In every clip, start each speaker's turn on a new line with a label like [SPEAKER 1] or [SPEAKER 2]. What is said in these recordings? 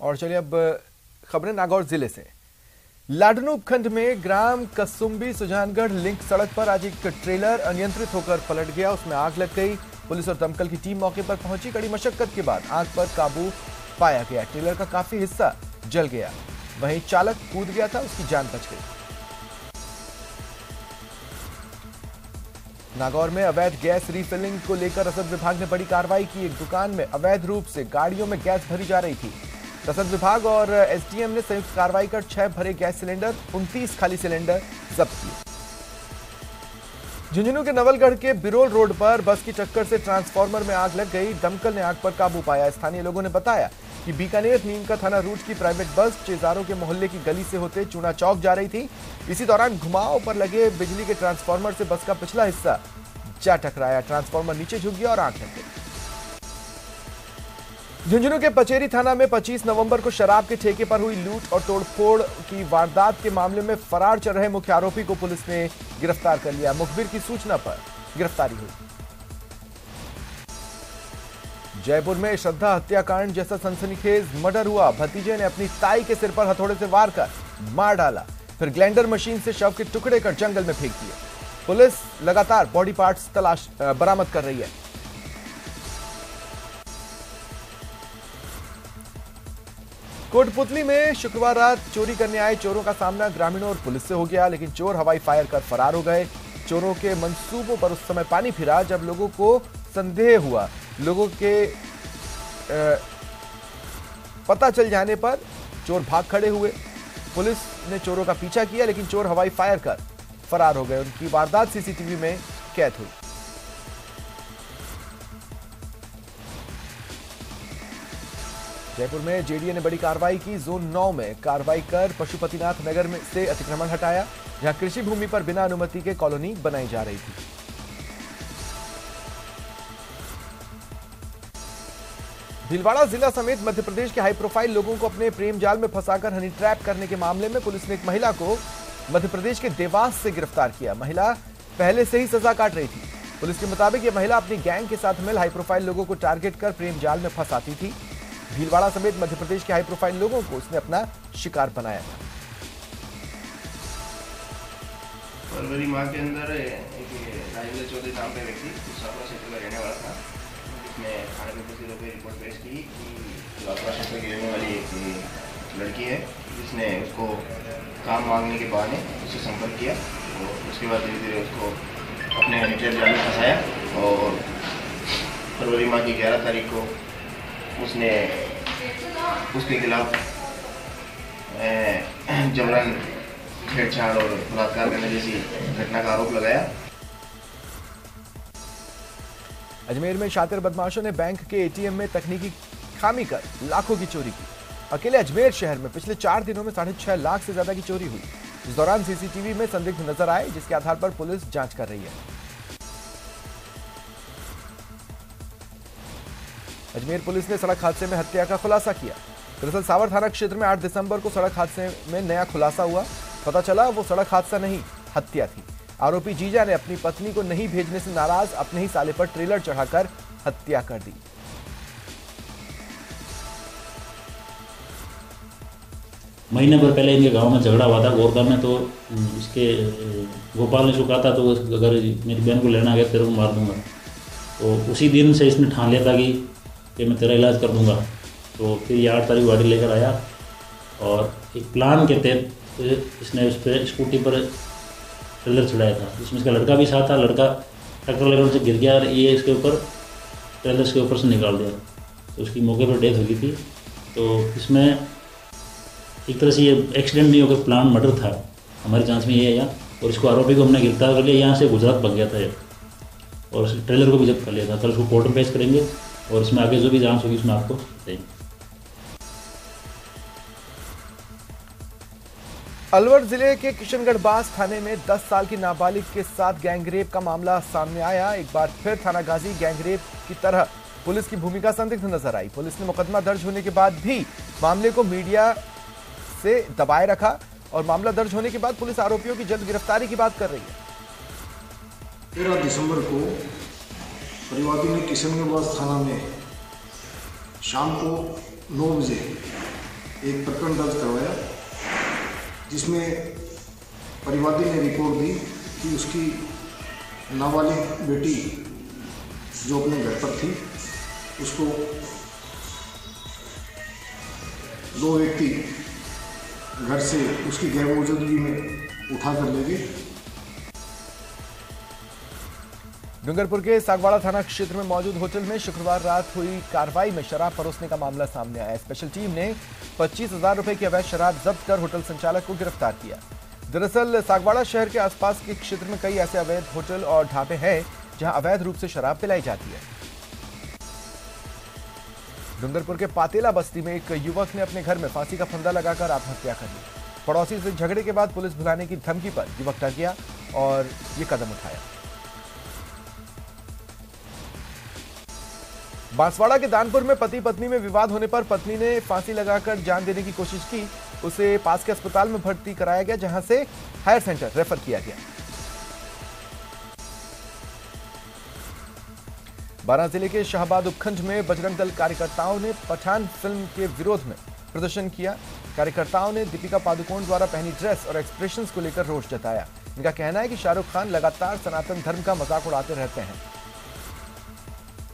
[SPEAKER 1] और चलिए अब खबरें नागौर जिले से। लाडनू उपखंड में ग्राम कसुम्बी सुजानगढ़ लिंक सड़क पर आज एक ट्रेलर अनियंत्रित होकर पलट गया, उसमें आग लग गई। पुलिस और दमकल की टीम मौके पर पहुंची। कड़ी मशक्कत के बाद आग पर काबू पाया गया। ट्रेलर का काफी हिस्सा जल गया, वहीं चालक कूद गया था, उसकी जान बच गई। नागौर में अवैध गैस रिफिलिंग को लेकर रसद विभाग ने बड़ी कार्रवाई की। एक दुकान में अवैध रूप से गाड़ियों में गैस भरी जा रही थी। रसद विभाग और एसडीएम ने संयुक्त कार्रवाई कर 6 भरे गैस सिलेंडर, 29 खाली सिलेंडर जब्त किए। झुंझुनू के नवलगढ़ के बिरोल रोड पर बस की टक्कर से ट्रांसफार्मर में आग लग गई। दमकल ने आग पर काबू पाया। स्थानीय लोगों ने बताया कि बीकानेर नीमका थाना रूट की प्राइवेट बस चेजारों के मोहल्ले की गली से होते चूना चौक जा रही थी। इसी दौरान घुमाव पर लगे बिजली के ट्रांसफार्मर से बस का पिछला हिस्सा जा टकराया। ट्रांसफार्मर नीचे झुक गया और आग लग गई। झुंझुनू के पचेरी थाना में 25 नवंबर को शराब के ठेके पर हुई लूट और तोड़फोड़ की वारदात के मामले में फरार चल रहे मुख्य आरोपी को पुलिस ने गिरफ्तार कर लिया। मुखबिर की सूचना पर गिरफ्तारी हुई। जयपुर में श्रद्धा हत्याकांड जैसा सनसनीखेज मर्डर हुआ। भतीजे ने अपनी ताई के सिर पर हथौड़े से वार कर मार डाला, फिर ग्राइंडर मशीन से शव के टुकड़े कर जंगल में फेंक दिए। पुलिस लगातार बॉडी पार्ट्स बरामद कर रही है। कोटपुतली में शुक्रवार रात चोरी करने आए चोरों का सामना ग्रामीणों और पुलिस से हो गया, लेकिन चोर हवाई फायर कर फरार हो गए। चोरों के मंसूबों पर उस समय पानी फिरा जब लोगों को संदेह हुआ। लोगों के पता चल जाने पर चोर भाग खड़े हुए। पुलिस ने चोरों का पीछा किया, लेकिन चोर हवाई फायर कर फरार हो गए। उनकी वारदात सीसीटीवी में कैद हुई। जयपुर में जेडीए ने बड़ी कार्रवाई की। जोन 9 में कार्रवाई कर पशुपतिनाथ नगर में से अतिक्रमण हटाया, जहां कृषि भूमि पर बिना अनुमति के कॉलोनी बनाई जा रही थी। भीलवाड़ा जिला समेत मध्य प्रदेश के हाई प्रोफाइल लोगों को अपने प्रेम जाल में फंसाकर हनी ट्रैप करने के मामले में पुलिस ने एक महिला को मध्य प्रदेश के देवास से गिरफ्तार किया। महिला पहले से ही सजा काट रही थी। पुलिस के मुताबिक यह महिला अपनी गैंग के साथ मिल हाई प्रोफाइल लोगों को टारगेट कर प्रेम जाल में फंसाती थी। भीलवाड़ा समेत मध्य प्रदेश के हाई प्रोफाइल लोगों को उसने अपना शिकार बनाया था।
[SPEAKER 2] फरवरी माह के अंदर एक राजेंद्र चौधरी नाम का व्यक्ति सापरा क्षेत्र का रहने वाला था, जिसने थाने में किसी लोगों रिपोर्ट पेश की कि सापरा क्षेत्र की रहने वाली एक लड़की है, जिसने उसको काम मांगने के बहाने उससे संपर्क किया और उसके बाद धीरे धीरे उसको अपने हनी ट्रैप जाल में फंसाया। और फरवरी माह की 11 तारीख को उसने उसके खिलाफ जबरन छेड़छाड़ और बलात्कार करने जैसी घटना का आरोप लगाया।
[SPEAKER 1] अजमेर में शातिर बदमाशों ने बैंक के एटीएम में तकनीकी खामी कर लाखों की चोरी की। अकेले अजमेर शहर में पिछले 4 दिनों में 6.5 लाख से ज्यादा की चोरी हुई। इस दौरान सीसीटीवी में संदिग्ध नजर आए, जिसके आधार पर पुलिस जांच कर रही है। अजमेर पुलिस ने सड़क हादसे में हत्या का खुलासा किया। दरअसल सावर थाना क्षेत्र में 8 दिसंबर को सड़क हादसे में नया खुलासा हुआ। पता चला वो सड़क हादसा नहीं, हत्या थी। आरोपी जीजा ने अपनी पत्नी को नहीं भेजने से नाराज अपने ही साले पर ट्रेलर चढ़ाकर हत्या कर दी।
[SPEAKER 3] महीने भर पहले इनके गांव में झगड़ा हुआ था गोरदा में, तो इसके गोपाल ने चुका था, तो अगर मेरी बहन को लेना गया तेरे को मार दूंगा। तो उसी दिन से इसने ठान लिया था कि मैं तेरा इलाज कर दूंगा। तो फिर ये 8 तारीख गाड़ी लेकर आया और एक प्लान के तहत इसने उस पर स्कूटी पर ट्रेलर चढ़ाया था, जिसमें इसका लड़का भी साथ था। लड़का टक्कर लगने से गिर गया और ये इसके ऊपर ट्रेलर के ऊपर से निकाल दिया, तो उसकी मौके पर डेथ हो गई थी। तो इसमें एक तरह से ये एक्सीडेंट नहीं होकर प्लान मर्डर था, हमारी जांच में ये है यहाँ। और इसको आरोपी को हमने गिरफ्तार कर लिया, यहाँ से गुजरात भाग गया था ये, और उस ट्रेलर को भी जब्त कर लिया था। कल उसको कोर्ट में पेश करेंगे और इसमें आगे जो भी जांच होगी उसमें आपको बताएंगे।
[SPEAKER 1] अलवर जिले के किशनगढ़ बास थाने में 10 साल की नाबालिग के साथ गैंगरेप का मामला सामने आया। एक बार फिर थाना गाजी गैंगरेप की तरह पुलिस की भूमिका संदिग्ध नजर आई। पुलिस ने मुकदमा दर्ज होने के बाद भी मामले को मीडिया से दबाए रखा और मामला दर्ज होने के बाद पुलिस आरोपियों की जल्द गिरफ्तारी की बात कर रही है।
[SPEAKER 4] 13 दिसंबर को परिवादी ने किशनगढ़ थाना में शाम को 9 बजे एक प्रकरण दर्ज करवाया, जिसमें परिवादी ने रिपोर्ट दी कि उसकी नाबालिग बेटी जो अपने घर पर थी, उसको दो व्यक्ति घर से उसकी गैर मौजूदगी में उठा कर ले गए।
[SPEAKER 1] डूंगरपुर के सागवाड़ा थाना क्षेत्र में मौजूद होटल में शुक्रवार रात हुई कार्रवाई में शराब परोसने का मामला सामने आया। स्पेशल टीम ने 25,000 रुपए की अवैध शराब जब्त कर होटल संचालक को गिरफ्तार किया। दरअसल सागवाड़ा शहर के आसपास के क्षेत्र में कई ऐसे अवैध होटल और ढाबे हैं जहां अवैध रूप से शराब पिलाई जाती है। डूंगरपुर के पातेला बस्ती में एक युवक ने अपने घर में फांसी का फंदा लगाकर आत्महत्या कर ली। पड़ोसी से झगड़े के बाद पुलिस बुलाने की धमकी पर युवक डर गया और ये कदम उठाया। बांसवाड़ा के दानपुर में पति पत्नी में विवाद होने पर पत्नी ने फांसी लगाकर जान देने की कोशिश की। उसे पास के अस्पताल में भर्ती कराया गया, जहां से हायर सेंटर रेफर किया गया। बारां जिले के शाहबाद उपखंड में बजरंग दल कार्यकर्ताओं ने पठान फिल्म के विरोध में प्रदर्शन किया। कार्यकर्ताओं ने दीपिका पादुकोण द्वारा पहनी ड्रेस और एक्सप्रेशंस को लेकर रोष जताया। इनका कहना है कि शाहरुख खान लगातार सनातन धर्म का मजाक उड़ाते रहते हैं।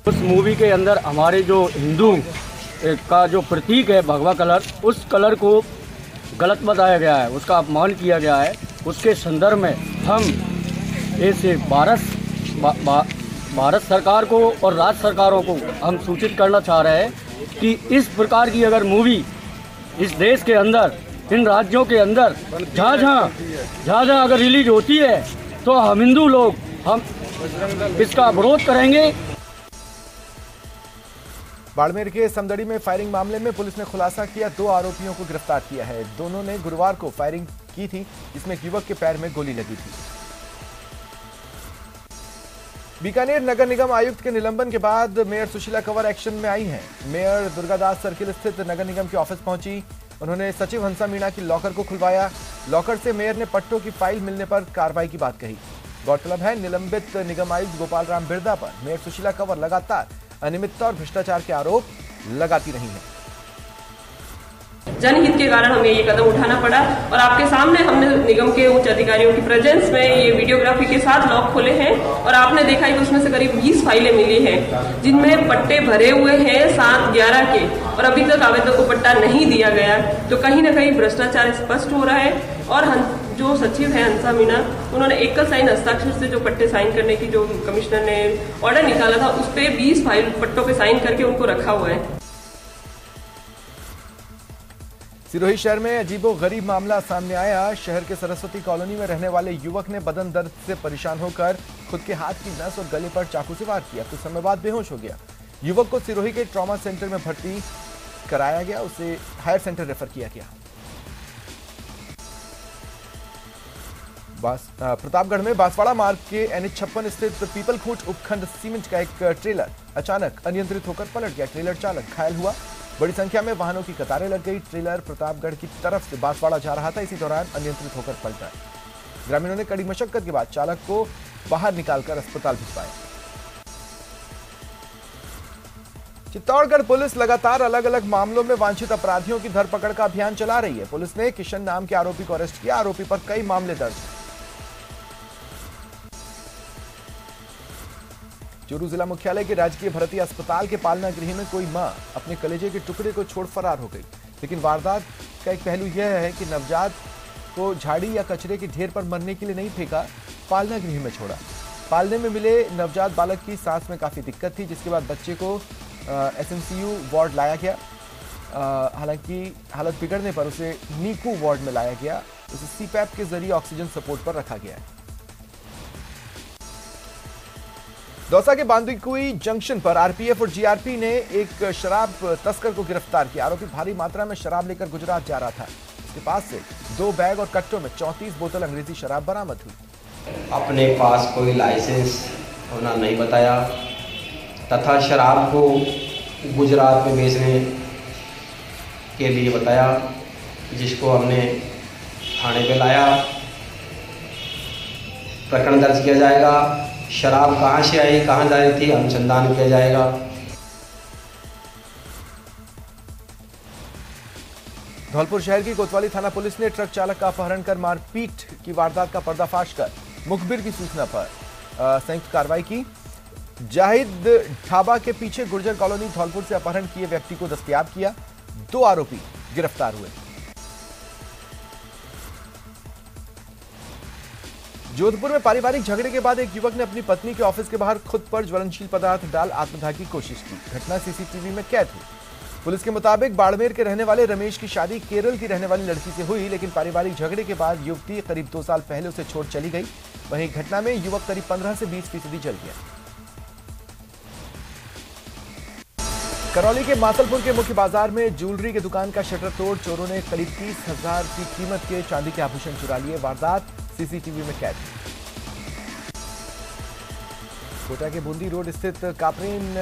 [SPEAKER 5] उस मूवी के अंदर हमारे जो हिंदू का जो प्रतीक है भगवा कलर, उस कलर को गलत बताया गया है, उसका अपमान किया गया है। उसके संदर्भ में हम ऐसे भारत सरकार को और राज्य सरकारों को हम सूचित करना चाह रहे हैं कि इस प्रकार की अगर मूवी इस देश के अंदर, इन राज्यों के अंदर जहाँ अगर रिलीज होती है तो हम हिंदू लोग हम इसका विरोध करेंगे।
[SPEAKER 1] बाड़मेर के समदड़ी में फायरिंग मामले में पुलिस ने खुलासा किया, 2 आरोपियों को गिरफ्तार किया है। दोनों ने गुरुवार को फायरिंग की थी, जिसमें एक युवक के पैर में गोली लगी थी। बीकानेर नगर निगम आयुक्त के निलंबन के बाद मेयर सुशीला कंवर एक्शन में आई हैं। मेयर दुर्गादास सर्किल स्थित नगर निगम के ऑफिस पहुंची। उन्होंने सचिव हंसा मीणा की लॉकर को खुलवाया। लॉकर से मेयर ने पट्टों की फाइल मिलने पर कार्रवाई की बात कही। गौरतलब है, निलंबित निगम आयुक्त गोपाल राम बिरदा पर मेयर सुशीला कंवर लगातार अनियमितता और भ्रष्टाचार के आरोप लगाती रही हैं।
[SPEAKER 6] जनहित के कारण हमें ये कदम उठाना पड़ा और आपके सामने हमने निगम के उच्च अधिकारियों की प्रेजेंस में ये वीडियोग्राफी के साथ लॉक खोले हैं और आपने देखा कि उसमें से करीब 20 फाइलें मिली हैं, जिनमें पट्टे भरे हुए हैं 7/11 के, और अभी तक आवेदक को पट्टा नहीं दिया गया। तो कहीं ना कहीं भ्रष्टाचार स्पष्ट हो रहा है। और जो सचिव है हंसा मीणा, उन्होंने एकल साइन हस्ताक्षर से जो पट्टे साइन करने की जो कमिश्नर ने ऑर्डर निकाला था, उस पे 20 फाइल पट्टों पे साइन करके उनको रखा हुआ है।
[SPEAKER 1] सिरोही शहर में अजीबोगरीब मामला सामने आया। शहर के सरस्वती कॉलोनी में रहने वाले युवक ने बदन दर्द से परेशान होकर खुद के हाथ की नस और गले पर चाकू से वार किया। कुछ समय बाद बेहोश हो गया। युवक को सिरोही के ट्रॉमा सेंटर में भर्ती कराया गया, उसे हायर सेंटर रेफर किया गया। प्रतापगढ़ में बांसवाड़ा मार्ग के NH56 स्थित पीपलखूंट उपखंड सीमेंट का एक ट्रेलर अचानक अनियंत्रित होकर पलट गया। ट्रेलर चालक घायल हुआ। बड़ी संख्या में वाहनों की कतारें लग गई। ट्रेलर प्रतापगढ़ की तरफ से बांसवाड़ा जा रहा था, इसी दौरान अनियंत्रित होकर पलटा। ग्रामीणों ने कड़ी मशक्कत के बाद चालक को बाहर निकालकर अस्पताल भिजवाया। चित्तौड़गढ़ पुलिस लगातार अलग अलग मामलों में वांछित अपराधियों की धरपकड़ का अभियान चला रही है। पुलिस ने किशन नाम के आरोपी को अरेस्ट किया। आरोपी पर कई मामले दर्ज हैं। चूरू जिला मुख्यालय के राजकीय भर्ती अस्पताल के पालना गृह में कोई मां अपने कलेजे के टुकड़े को छोड़ फरार हो गई। लेकिन वारदात का एक पहलू यह है कि नवजात को झाड़ी या कचरे के ढेर पर मरने के लिए नहीं फेंका, पालना गृह में छोड़ा। पालने में मिले नवजात बालक की सांस में काफी दिक्कत थी, जिसके बाद बच्चे को SMCU वार्ड लाया गया। हालांकि हालत बिगड़ने पर उसे नीकू वार्ड में लाया गया। उसे CPAP के जरिए ऑक्सीजन सपोर्ट पर रखा गया है। दौसा के बांदीकुई जंक्शन पर RPF और GRP ने एक शराब तस्कर को गिरफ्तार किया। आरोपी भारी मात्रा में शराब लेकर गुजरात जा रहा था। उसके पास से 2 बैग और कट्टों में 34 बोतल अंग्रेजी शराब बरामद हुई।
[SPEAKER 7] अपने पास कोई लाइसेंस होना नहीं बताया तथा शराब को गुजरात में बेचने के लिए बताया, जिसको हमने थाने पे लाया। प्रकरण दर्ज किया जाएगा। शराब कहाँ से आई, कहाँ जा रही थी, अनुसंधान किया जाएगा।
[SPEAKER 1] धौलपुर शहर की कोतवाली थाना पुलिस ने ट्रक चालक का अपहरण कर मारपीट की वारदात का पर्दाफाश कर मुखबिर की सूचना पर संयुक्त कार्रवाई की। जाहिद ढाबा के पीछे गुर्जर कॉलोनी धौलपुर से अपहरण किए व्यक्ति को दस्तयाब किया। 2 आरोपी गिरफ्तार हुए। जोधपुर में पारिवारिक झगड़े के बाद एक युवक ने अपनी पत्नी के ऑफिस के बाहर खुद पर ज्वलनशील पदार्थ डाल आत्मदाह की कोशिश की। घटना सीसीटीवी में कैद हुई। पुलिस के मुताबिक बाड़मेर के रहने वाले रमेश की शादी केरल की रहने वाली लड़की से हुई, लेकिन पारिवारिक झगड़े के बाद युवती करीब 2 साल पहले उसे छोड़ चली गई। वहीं घटना में युवक करीब 15 से 20% जल गया। करौली के मातलपुर के मुख्य बाजार में ज्वेलरी की दुकान का शटर तोड़ चोरों ने करीब 30,000 की कीमत के चांदी के आभूषण चुरा लिए। वारदात सीसीटीवी में कैद। कोटा के बूंदी रोड स्थित कापरेन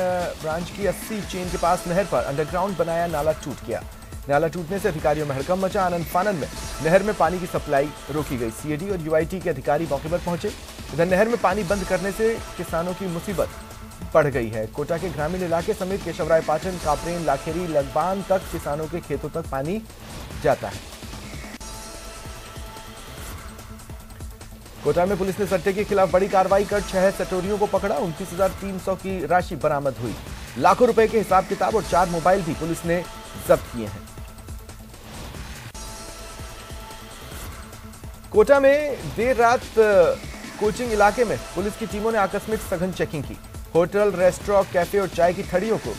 [SPEAKER 1] ब्रांच की 80 चेन के पास नहर पर अंडरग्राउंड बनाया नाला टूट गया। नाला टूटने से अधिकारियों में हड़कंप मचा। आनंद फानन में नहर में पानी की सप्लाई रोकी गई। सीएडी और यूआईटी के अधिकारी मौके पर पहुंचे। इधर नहर में पानी बंद करने से किसानों की मुसीबत बढ़ गई है। कोटा के ग्रामीण इलाके समेत केशवराय पाटन, कापरेन, लाखेरी, लगबान तक किसानों के खेतों तक पानी जाता है। कोटा में पुलिस ने सट्टे के खिलाफ बड़ी कार्रवाई कर 6 सटोरियों को पकड़ा। 29,300 की राशि बरामद हुई। लाखों रुपए के हिसाब किताब और 4 मोबाइल भी पुलिस ने जब्त किए हैं। कोटा में देर रात कोचिंग इलाके में पुलिस की टीमों ने आकस्मिक सघन चेकिंग की। होटल, रेस्टोरेंट, कैफे और चाय की ठड़ियों को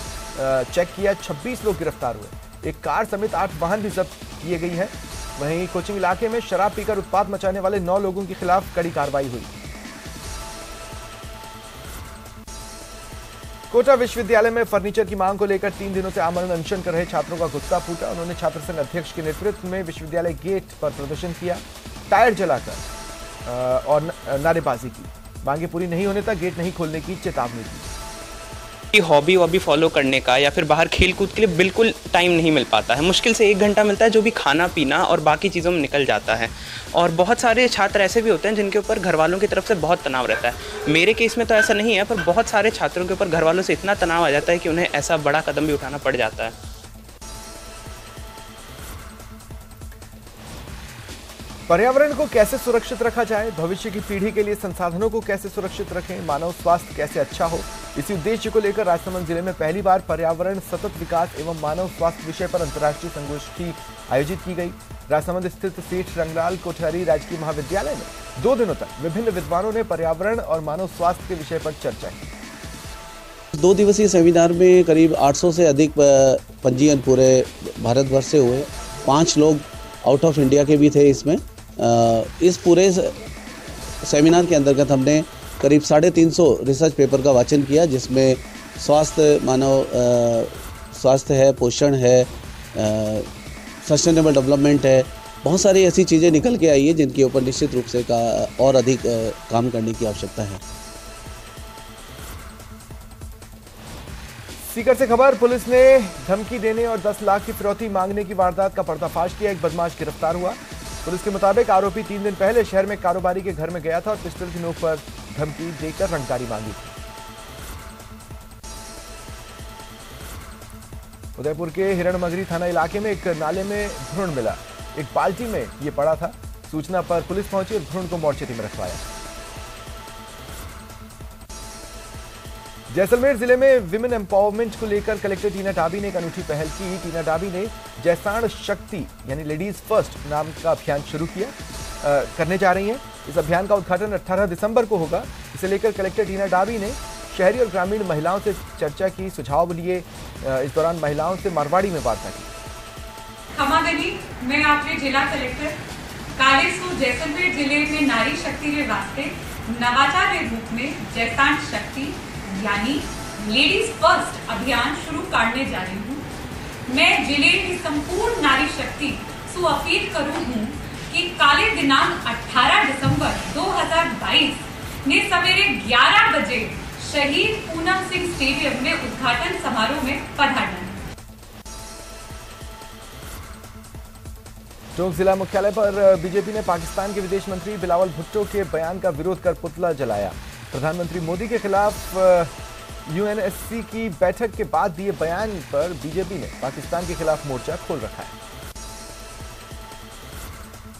[SPEAKER 1] चेक किया। 26 लोग गिरफ्तार हुए। एक कार समेत 8 वाहन भी जब्त किए गई है। वहीं कोचिंग इलाके में शराब पीकर उत्पात मचाने वाले 9 लोगों के खिलाफ कड़ी कार्रवाई हुई। कोटा विश्वविद्यालय में फर्नीचर की मांग को लेकर 3 दिनों से आमरण अनशन कर रहे छात्रों का गुस्सा फूटा। उन्होंने छात्र संघ अध्यक्ष के नेतृत्व में विश्वविद्यालय गेट पर प्रदर्शन किया, टायर जलाकर और नारेबाजी की। मांगे पूरी नहीं होने तक गेट नहीं खोलने की चेतावनी दी।
[SPEAKER 8] हॉबी फॉलो करने का या फिर बाहर खेल कूद के लिए बिल्कुल टाइम नहीं मिल पाता है। मुश्किल से 1 घंटा मिलता है, जो भी खाना पीना और बाकी चीज़ों में निकल जाता है। और बहुत सारे छात्र ऐसे भी होते हैं जिनके ऊपर घर वालों की तरफ से बहुत तनाव रहता है। मेरे केस में तो ऐसा नहीं है, पर बहुत सारे छात्रों के ऊपर घर वालों से इतना तनाव आ जाता है कि उन्हें ऐसा बड़ा कदम भी उठाना पड़ जाता है।
[SPEAKER 1] पर्यावरण को कैसे सुरक्षित रखा जाए, भविष्य की पीढ़ी के लिए संसाधनों को कैसे सुरक्षित रखें, मानव स्वास्थ्य कैसे अच्छा हो, इसी उद्देश्य को लेकर राजसमंद जिले में पहली बार पर्यावरण, सतत विकास एवं मानव स्वास्थ्य विषय पर अंतर्राष्ट्रीय संगोष्ठी आयोजित की गई। राजसमंद स्थित सेठ रंगलाल कोठारी राजकीय महाविद्यालय में 2 दिनों तक विभिन्न विद्वानों ने पर्यावरण और मानव स्वास्थ्य के विषय पर चर्चा की।
[SPEAKER 9] 2 दिवसीय सेमिनार में करीब 800 से अधिक पंजीयन पूरे भारतवर्ष से हुए। 5 लोग आउट ऑफ इंडिया के भी थे इसमें। इस पूरे सेमिनार के अंतर्गत हमने करीब 350 रिसर्च पेपर का वाचन किया, जिसमें स्वास्थ्य, मानव स्वास्थ्य है, पोषण है, सस्टेनेबल डेवलपमेंट है। बहुत सारी ऐसी चीज़ें निकल के आई है जिनके ऊपर निश्चित रूप से और अधिक काम करने की आवश्यकता है।
[SPEAKER 1] सीकर से खबर, पुलिस ने धमकी देने और 10 लाख की फिरौती मांगने की वारदात का पर्दाफाश किया। एक बदमाश गिरफ्तार हुआ। पुलिस के मुताबिक आरोपी 3 दिन पहले शहर में कारोबारी के घर में गया था और पिस्टल की नोक पर धमकी देकर रंगदारी मांगी थी। उदयपुर के हिरणमगरी थाना इलाके में एक नाले में भ्रूण मिला। एक बाल्टी में ये पड़ा था। सूचना पर पुलिस पहुंची और भ्रूण को मोर्चरी में रखवाया। जैसलमेर जिले में विमेन एम्पावरमेंट को लेकर कलेक्टर टीना डाबी ने एक अनूठी पहल की। टीना डाबी ने जैसाण शक्ति यानी लेडीज फर्स्ट नाम का अभियान शुरू करने जा रही हैं। इस अभियान का उद्घाटन 18 दिसंबर को होगा। इसे लेकर कलेक्टर टीना डाबी ने शहरी और ग्रामीण महिलाओं से चर्चा की, सुझाव लिए। इस दौरान महिलाओं से मारवाड़ी में वार्ता की।
[SPEAKER 10] खमा देवी, मैं आपके जिला कलेक्टर कालेसू जैसलमेर जिले में नारी शक्ति के वास्ते नवाचार के रूप में जैसाण शक्ति यानी लेडीज फर्स्ट अभियान शुरू करने जा रही हूँ। मैं जिले की संपूर्ण नारी शक्ति से अपील करूँ हूँ कि काले दिनांक 18 दिसंबर 2022 ने सवेरे 11 बजे शहीद पूनम सिंह स्टेडियम में उद्घाटन समारोह में पधारना है।
[SPEAKER 1] टोंक जिला मुख्यालय पर बीजेपी ने पाकिस्तान के विदेश मंत्री बिलावल भुट्टो के बयान का विरोध कर पुतला जलाया। प्रधानमंत्री मोदी के खिलाफ यूएनएससी की बैठक के बाद दिए बयान पर बीजेपी ने पाकिस्तान के खिलाफ मोर्चा खोल रखा है।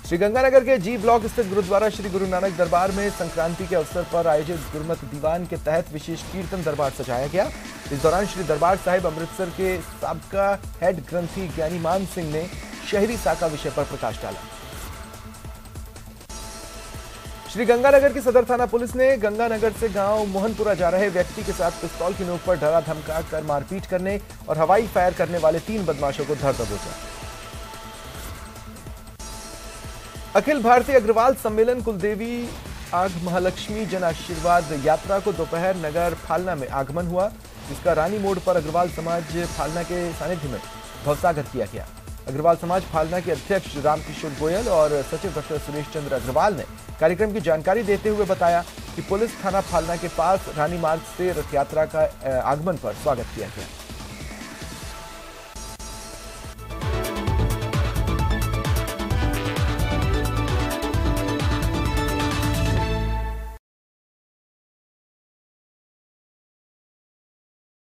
[SPEAKER 1] श्रीगंगानगर के जी ब्लॉक स्थित गुरुद्वारा श्री गुरु नानक दरबार में संक्रांति के अवसर पर आयोजित गुरमत दीवान के तहत विशेष कीर्तन दरबार सजाया गया। इस दौरान श्री दरबार साहिब अमृतसर के साबका हेड ग्रंथी ज्ञानी मान सिंह ने शहरी साका विषय पर प्रकाश डाला। श्री गंगानगर की सदर थाना पुलिस ने गंगानगर से गांव मोहनपुरा जा रहे व्यक्ति के साथ पिस्तौल की नोक पर डरा धमका कर मारपीट करने और हवाई फायर करने वाले 3 बदमाशों को धर दबोचा। अखिल भारतीय अग्रवाल सम्मेलन कुलदेवी आग महालक्ष्मी जन आशीर्वाद यात्रा को दोपहर नगर फालना में आगमन हुआ, जिसका रानी मोड़ पर अग्रवाल समाज फालना के सानिध्य में भवसागर किया गया। अग्रवाल समाज फालना के अध्यक्ष रामकिशोर गोयल और सचिव डॉक्टर सुरेश चंद्र अग्रवाल ने कार्यक्रम की जानकारी देते हुए बताया कि पुलिस थाना फालना के पास रानी मार्ग से रथ यात्रा का आगमन पर स्वागत किया गया।